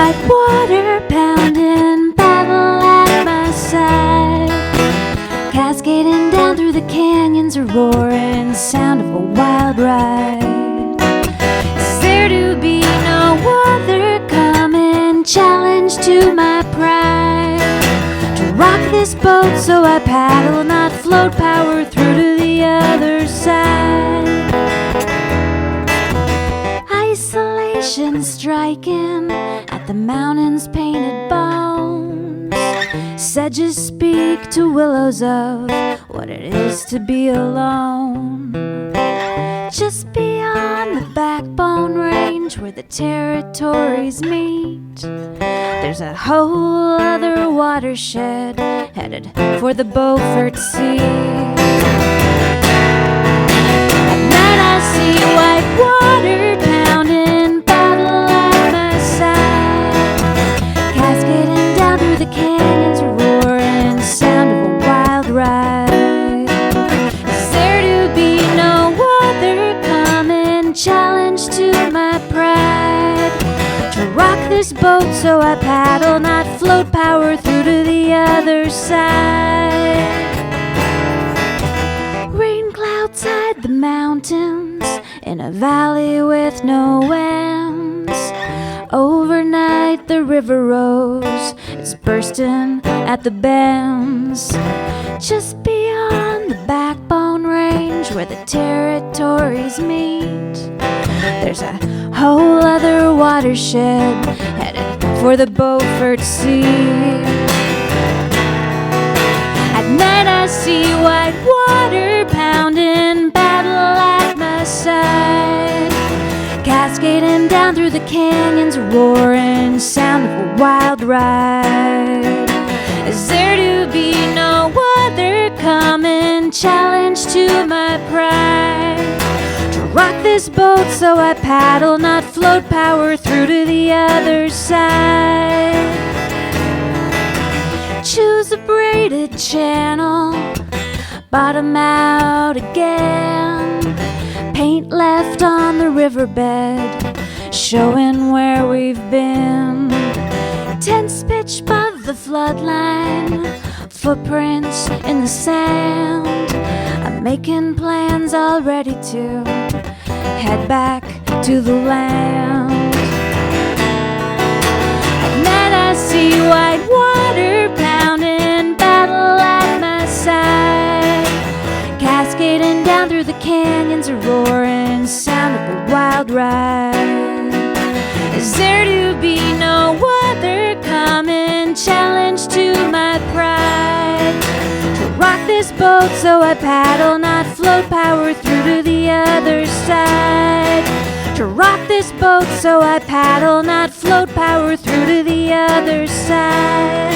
white water pounding, battle at my side, cascading down through the canyons, a roaring sound of a wild ride. Is there to be no other coming challenge to my pride? To rock this boat so I paddle, not float, power through to the other side. Isolation striking at the mountain's painted bones. Sedges speak to willows of what it is to be alone. Just beyond the Backbone Range where the territories meet, there's a whole other watershed headed for the Beaufort Sea. At night I see white water pounding, battle at my side, cascading down through the canyons, a roaring sound of a wild ride. Is there to be no other coming challenge to my pride? To rock this boat so I paddle, not float, power through to the other side. Rain clouds hide the mountains in a valley with no ends. Overnight the river rose, it's bursting at the bends. Just beyond the Backbone Range where the territories meet, there's a whole other watershed headed for the Beaufort Sea. At night I see white water pounding, battle at my side, cascading down through the canyons, a roaring sound of a wild ride. Is there to be no other coming challenge to my pride? To rock this boat so I paddle, not float, power through to the other side. Choose a braided channel, bottom out again, paint left on the riverbed, showing where we've been. Tents pitched above the floodline, footprints in the sand. I'm making plans already to head back to the land. At night I see white water pounding, battle at my side, cascading down through the canyons, a roaring sound of a wild ride. Is there to be no other coming challenge to my pride? To rock this boat so I paddle, not float, power through to the other side. To rock this boat so I paddle, not float, power through to the other side.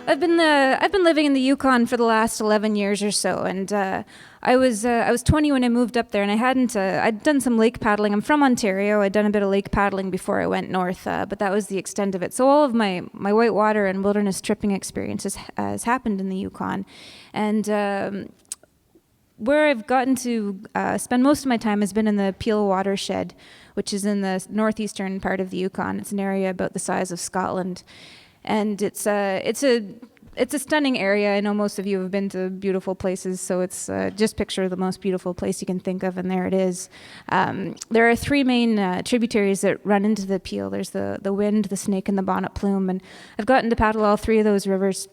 I've been living in the Yukon for the last 11 years or so, and I was 20 when I moved up there, and I'd done some lake paddling. I'm from Ontario. I'd done a bit of lake paddling before I went north, but that was the extent of it. So all of my whitewater and wilderness tripping experiences has happened in the Yukon, and where I've gotten to spend most of my time has been in the Peel watershed, which is in the northeastern part of the Yukon. It's an area about the size of Scotland. And it's a stunning area. I know most of you have been to beautiful places, so it's just picture the most beautiful place you can think of, and there it is. There are three main tributaries that run into the Peel. There's the Wind, the Snake, and the Bonnet Plume, and I've gotten to paddle all three of those rivers.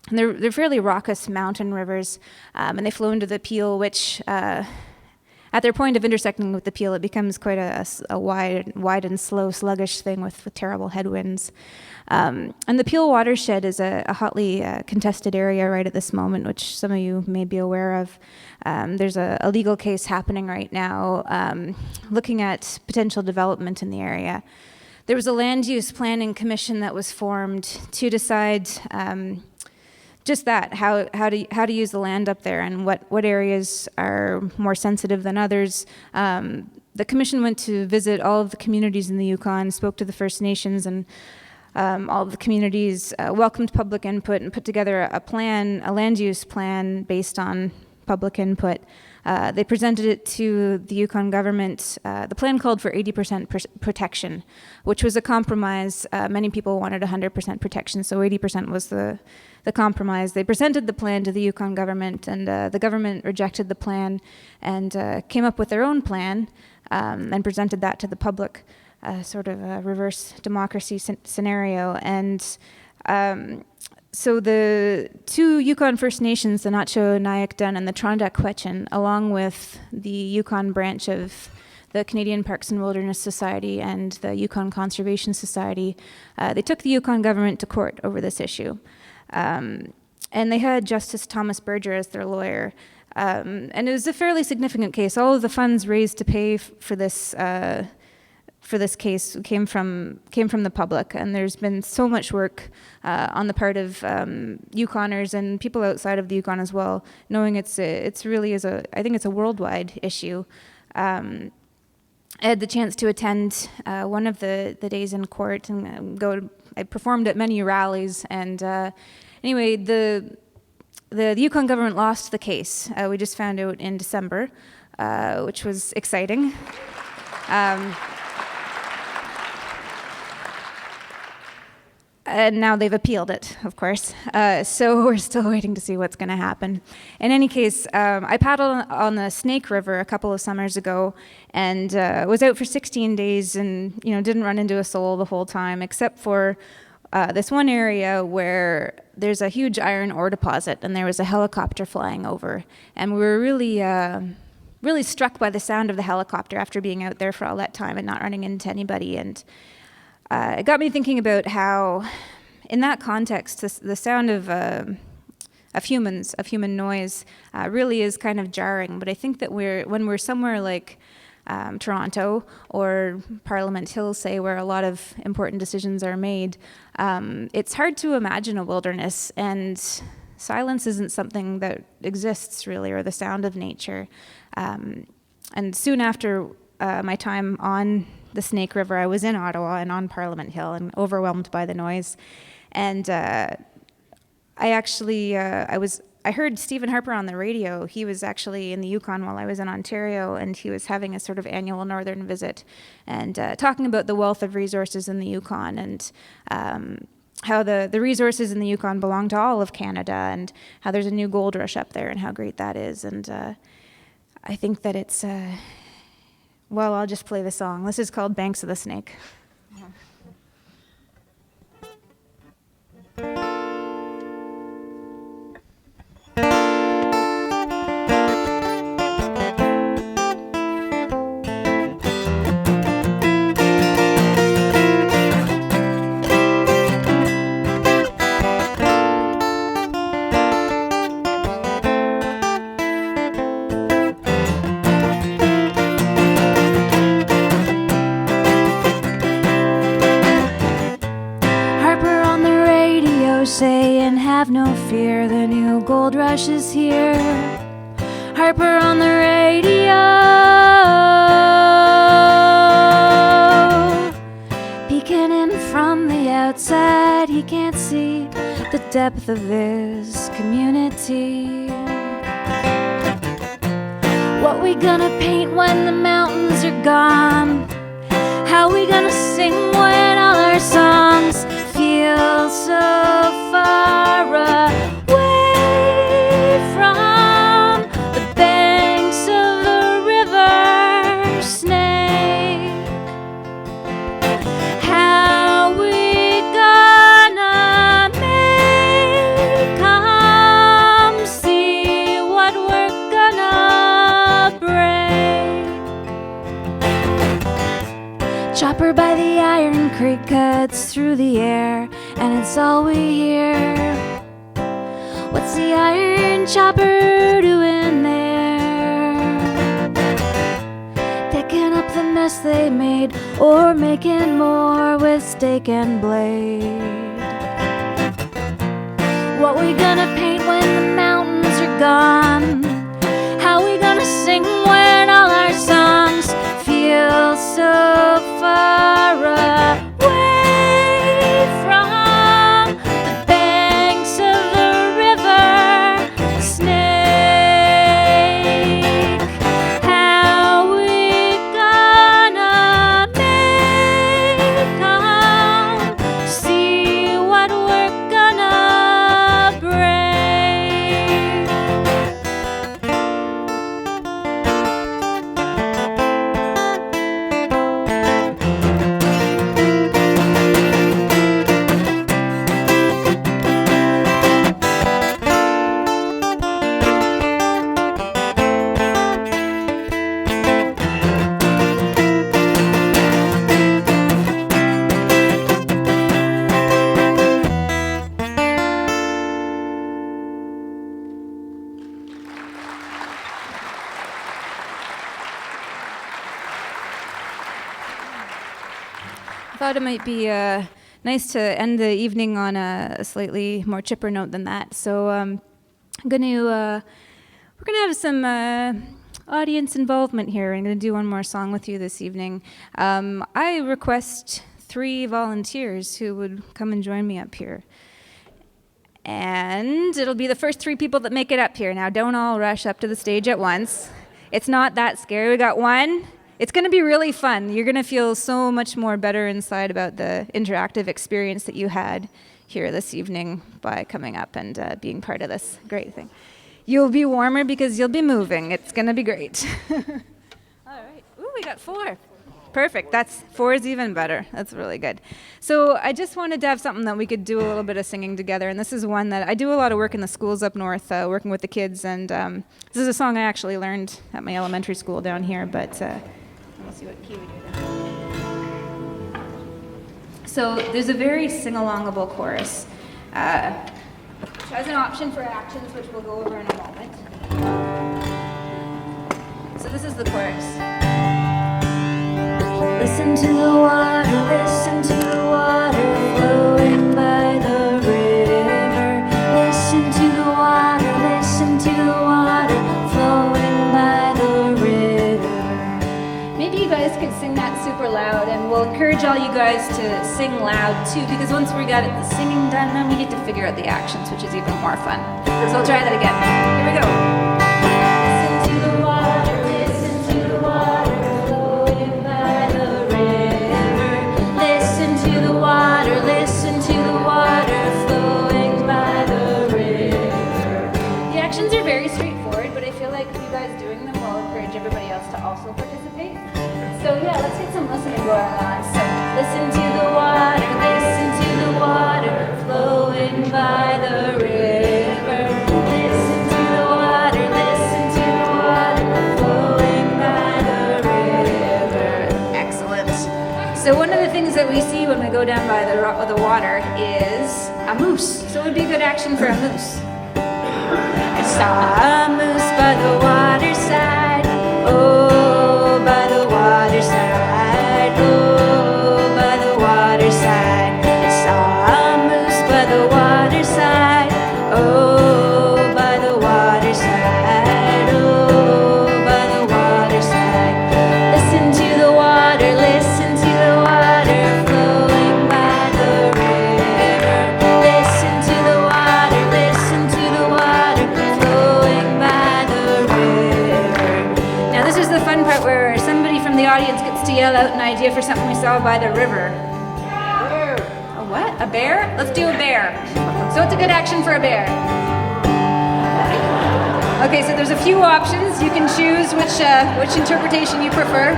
And they're fairly raucous mountain rivers, and they flow into the Peel, which at their point of intersecting with the Peel, it becomes quite a wide and slow, sluggish thing with terrible headwinds. And the Peel watershed is a hotly contested area right at this moment, which some of you may be aware of. There's a legal case happening right now looking at potential development in the area. There was a land use planning commission that was formed to decide just that, how to use the land up there and what areas are more sensitive than others. the commission went to visit all of the communities in the Yukon, spoke to the First Nations, and all of the communities welcomed public input and put together a plan, a land use plan based on public input. They presented it to the Yukon government. The plan called for 80% protection, which was a compromise. Many people wanted 100% protection, so 80% was the compromise. They presented the plan to the Yukon government, and the government rejected the plan and came up with their own plan and presented that to the public, sort of a reverse democracy scenario. And so the two Yukon First Nations, the Nacho Nyack Dun and the Trondak Quechin, along with the Yukon branch of the Canadian Parks and Wilderness Society and the Yukon Conservation Society, they took the Yukon government to court over this issue. And they had Justice Thomas Berger as their lawyer. And it was a fairly significant case. All of the funds raised to pay for this case came from the public, and there's been so much work on the part of Yukoners and people outside of the Yukon as well, knowing I think it's a worldwide issue. I had the chance to attend one of the days in court and I performed at many rallies, and anyway, the Yukon government lost the case. We just found out in December, which was exciting. And now they've appealed it, of course. So we're still waiting to see what's going to happen. In any case, I paddled on the Snake River a couple of summers ago, and was out for 16 days, and didn't run into a soul the whole time, except for this one area where there's a huge iron ore deposit, and there was a helicopter flying over, and we were really struck by the sound of the helicopter after being out there for all that time and not running into anybody. And it got me thinking about how, in that context, the sound of human noise, really is kind of jarring. But I think that when we're somewhere like Toronto or Parliament Hill, say, where a lot of important decisions are made, it's hard to imagine a wilderness, and silence isn't something that exists really, or the sound of nature. And soon after my time on the Snake River, I was in Ottawa and on Parliament Hill and overwhelmed by the noise. And I heard Stephen Harper on the radio. He was actually in the Yukon while I was in Ontario, and he was having a sort of annual northern visit and talking about the wealth of resources in the Yukon, and how the resources in the Yukon belong to all of Canada, and how there's a new gold rush up there and how great that is. And I think that it's... Well, I'll just play the song. This is called Banks of the Snake. Saying, have no fear, the new gold rush is here. Harper on the radio, peeking in from the outside. He can't see the depth of this community. What we gonna paint when the mountains are gone? How we gonna sing when all our songs feel so far away from the banks of the river Snake? How we gonna make 'em see what we're gonna break? Chopper by the Iron Creek cuts through the air, and it's all we hear. What's the iron chopper doing there? Picking up the mess they made, or making more with stake and blade. What we gonna paint when the mountains are gone? How we gonna sing when all our songs feel thought it might be nice to end the evening on a slightly more chipper note than that. So we're gonna have some audience involvement here. I'm gonna do one more song with you this evening. I request 3 volunteers who would come and join me up here. And it'll be the first 3 people that make it up here. Now, don't all rush up to the stage at once. It's not that scary. We got 1. It's going to be really fun. You're going to feel so much more better inside about the interactive experience that you had here this evening by coming up and being part of this great thing. You'll be warmer because you'll be moving. It's going to be great. All right. Ooh, we got 4. Perfect. 4 is even better. That's really good. So I just wanted to have something that we could do a little bit of singing together. And this is one that I do a lot of work in the schools up north, working with the kids. And this is a song I actually learned at my elementary school down here. But let me see what key we do now. So there's a very sing-alongable chorus, which has an option for actions, which we'll go over in a moment. So this is the chorus. Listen to the water, listen to the water flowing by the river. Listen to the water, listen to the water flowing by the river. Maybe you guys could sing that super loud, and we'll encourage all you guys to sing loud too, because once we got the singing done, then we get to figure out the actions, which is even more fun. So we'll try that again. Here we go. Also participate. So yeah, let's get some listening going on. So listen to the water flowing by the river. Listen to the water flowing by the river. Excellent. So one of the things that we see when we go down by the water is a moose. So it would be a good action for a moose. I saw a moose by the waterside. Oh, by the waterside, oh, by the waterside. I saw a moose by the waterside, oh, by the waterside, oh, by the waterside. Listen to the water flowing by the river. Listen to the water flowing by the river. Now this is the fun part where somebody from the audience gets to yell out an idea for something we saw by the river. A what? A bear? Let's do a bear. So what's a good action for a bear? Okay, so there's a few options. You can choose which interpretation you prefer.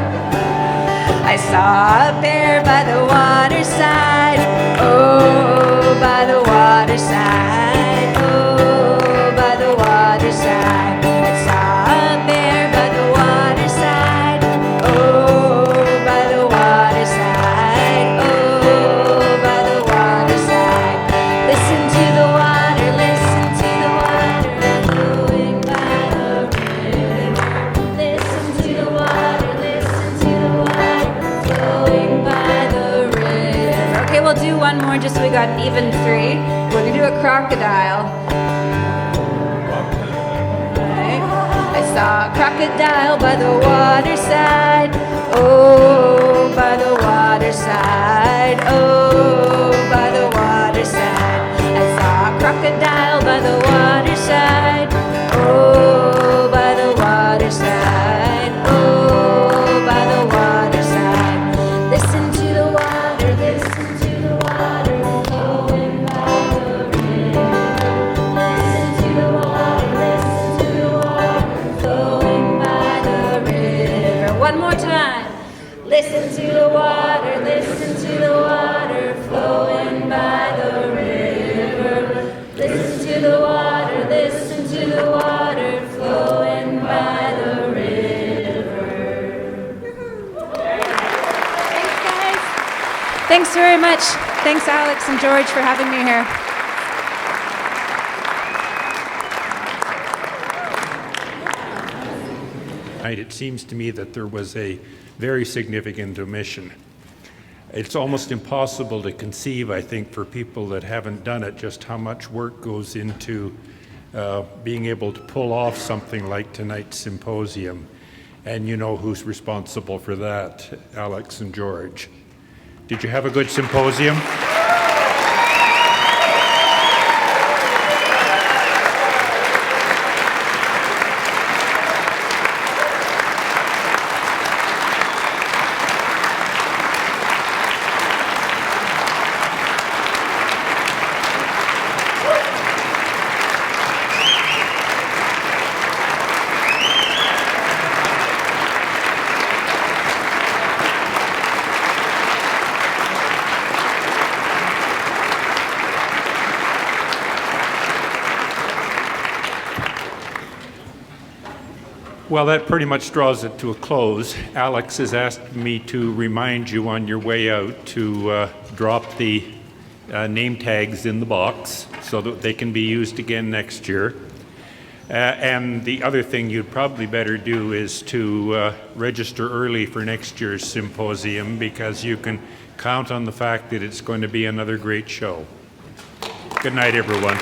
I saw a bear by the waterside. Oh, by the waterside. Oh, by the waterside. I saw a bear by the waterside. Oh, by the waterside. Oh, by the waterside. Listen to the water flowing by the river. Listen to the water flowing by the river. Okay, we'll do one more just so we got an even 3. We're gonna do a crocodile. I saw a crocodile by the waterside. Oh, by the waterside. Oh, by the waterside. I saw a crocodile by the waterside. Oh, by the waterside. Oh, by the waterside. Listen to the water flowing by the river. Listen to the water flowing by the river. One more time. Listen to the water flowing by the river. Listen to the water flowing by the river. Thanks, guys. Thanks very much. Thanks, Alex and George, for having me here. It seems to me that there was a very significant omission. It's almost impossible to conceive, I think, for people that haven't done it, just how much work goes into being able to pull off something like tonight's symposium. And you know who's responsible for that, Alex and George. Did you have a good symposium? Well, that pretty much draws it to a close. Alex has asked me to remind you on your way out to drop the name tags in the box so that they can be used again next year. And the other thing you'd probably better do is to register early for next year's symposium, because you can count on the fact that it's going to be another great show. Good night, everyone.